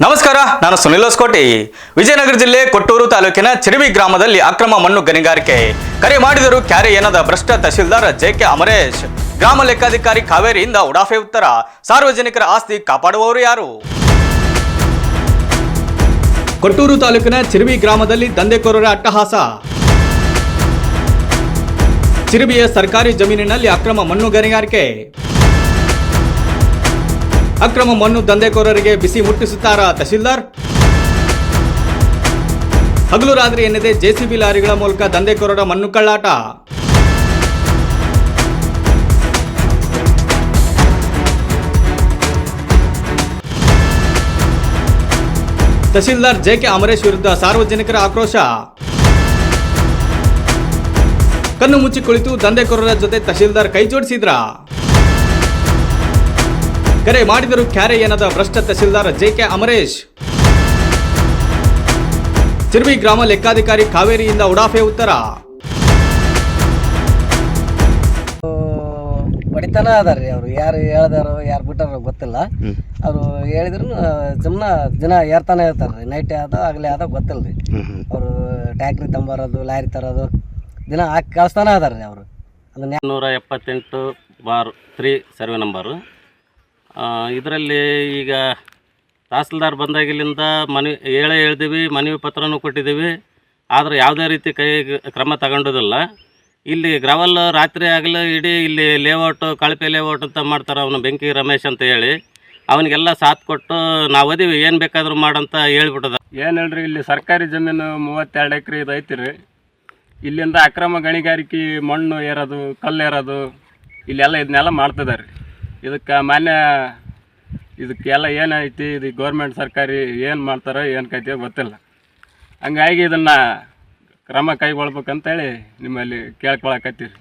ನಮಸ್ಕಾರ, ನಾನು ಸುನಿಲ್ ಹೊಸಕೋಟೆ. ವಿಜಯನಗರ ಜಿಲ್ಲೆ ಕೊಟ್ಟೂರು ತಾಲೂಕಿನ ಚಿರಿವಿ ಗ್ರಾಮದಲ್ಲಿ ಅಕ್ರಮ ಮಣ್ಣು ಗಣಿಗಾರಿಕೆ. ಕರೆ ಮಾಡಿದರು ಕ್ಯಾರೆ ಎನ್ನದ ಭ್ರಷ್ಟ ತಹಶೀಲ್ದಾರ್ ಜೆ.ಕೆ. ಅಮರೇಶ್. ಗ್ರಾಮ ಲೆಕ್ಕಾಧಿಕಾರಿ ಕಾವೇರಿಯಿಂದ ಉಡಾಫೆ ಉತ್ತರ. ಸಾರ್ವಜನಿಕರ ಆಸ್ತಿ ಕಾಪಾಡುವವರು ಯಾರು? ಕೊಟ್ಟೂರು ತಾಲೂಕಿನ ಚಿರಿವಿ ಗ್ರಾಮದಲ್ಲಿ ದಂಧೆಕೋರರ ಅಟ್ಟಹಾಸ. ಚಿರಿವಿಯ ಸರ್ಕಾರಿ ಜಮೀನಿನಲ್ಲಿ ಅಕ್ರಮ ಮಣ್ಣು ಗಣಿಗಾರಿಕೆ. ಅಕ್ರಮ ಮಣ್ಣು ದಂಧೆಕೋರರಿಗೆ ಬಿಸಿ ಮುಟ್ಟಿಸುತ್ತಾರಾ ತಹಶೀಲ್ದಾರ್? ಹಗಲು ರಾತ್ರಿ ಎನ್ನದೆ ಜೆಸಿಬಿ ಲಾರಿಗಳ ಮೂಲಕ ದಂಧೆಕೋರರ ಮಣ್ಣು ಕಳ್ಳಾಟ. ತಹಶೀಲ್ದಾರ್ ಜೆ.ಕೆ. ಅಮರೇಶ್ ವಿರುದ್ಧ ಸಾರ್ವಜನಿಕರ ಆಕ್ರೋಶ. ಕಣ್ಣು ಮುಚ್ಚಿ ಕುಳಿತು ದಂಧೆಕೋರರ ಜೊತೆ ತಹಶೀಲ್ದಾರ್ ಕೈ ಜೋಡಿಸಿದ್ರ? ಕರೆ ಮಾಡಿದರು ಕ್ಯಾರೆ ಎನ್ನದ ಭ್ರಷ್ಟ ತಹಶೀಲ್ದಾರ್ ಜೆ.ಕೆ. ಅಮರೇಶ್. ಚಿರಿವಿ ಗ್ರಾಮ ಲೆಕ್ಕಾಧಿಕಾರಿ ಕಾವೇರಿಯಿಂದ ಉಡಾಫೆ ಉತ್ತರ. ಬಡಿತನ ಅದಾರ್ರಿ ಅವರು. ಯಾರು ಹೇಳ್ದಾರೋ ಯಾರು ಬಿಟ್ಟಾರೋ ಗೊತ್ತಿಲ್ಲ. ಅವರು ಹೇಳಿದ್ರು ಸುಮ್ಮನೆ ದಿನ ಏರ್ತಾನೆ ಇರ್ತಾರ್ರಿ. ನೈಟ್ ಆದ ಆಗಲೇ ಆದ ಗೊತ್ತಿಲ್ಲ ರೀ. ಅವರು ಟ್ಯಾಕ್ರಿ ತಂಬರೋದು, ಲಾರಿ ತರೋದು ದಿನ ಹಾಕಿ ಕಳಿಸ್ತಾನೆ ಅದಾರ್ರಿ ಅವರು. ಅದನ್ನ 178/3 ಸರ್ವೆ ನಂಬರು. ಇದರಲ್ಲಿ ಈಗ ತಹಸೀಲ್ದಾರ್ ಬಂದಾಗಿಲಿಂದ ಹೇಳಿದ್ದೀವಿ, ಮನವಿ ಪತ್ರನೂ ಕೊಟ್ಟಿದ್ದೀವಿ. ಆದರೆ ಯಾವುದೇ ರೀತಿ ಕ್ರಮ ತಗೊಂಡೋದಿಲ್ಲ. ಇಲ್ಲಿ ಗ್ರಾವಲ್ ರಾತ್ರಿ ಆಗಲಿ ಇಡೀ ಇಲ್ಲಿ ಲೇಔಟು ಕಳಪೆ ಲೇಔಟ್ ಅಂತ ಮಾಡ್ತಾರೆ. ಅವನು ಬೆಂಕಿ ರಮೇಶ್ ಅಂತ ಹೇಳಿ ಅವನಿಗೆಲ್ಲ ಸಾಥ್ ಕೊಟ್ಟು ನಾವು ಅದೀವಿ, ಏನು ಬೇಕಾದರೂ ಮಾಡಂತ ಹೇಳ್ಬಿಟ್ಟದ. ಏನು ಹೇಳ್ರಿ, ಇಲ್ಲಿ ಸರ್ಕಾರಿ ಜಮೀನು 32 ಎಕರೆ ಇದು ಐತಿ ರೀ. ಇಲ್ಲಿಂದ ಅಕ್ರಮ ಗಣಿಗಾರಿಕೆ, ಮಣ್ಣು ಏರೋದು, ಕಲ್ಲು ಏರೋದು ಇದನ್ನೆಲ್ಲ ಮಾಡ್ತಿದ್ದಾರೆ ರೀ. ಇದಕ್ಕೆ ಮಾನ್ಯ ಇದಕ್ಕೆಲ್ಲ ಏನೈತಿ, ಇದು ಗೌರ್ಮೆಂಟ್ ಸರ್ಕಾರಿ ಏನು ಮಾಡ್ತಾರೋ ಏನು ಕೈತಿಯೋ ಗೊತ್ತಿಲ್ಲ. ಹಂಗಾಗಿ ಇದನ್ನು ಕ್ರಮ ಕೈಗೊಳ್ಬೇಕಂತೇಳಿ ನಿಮ್ಮಲ್ಲಿ ಕೇಳ್ಕೊಳಕತ್ತೀವಿ.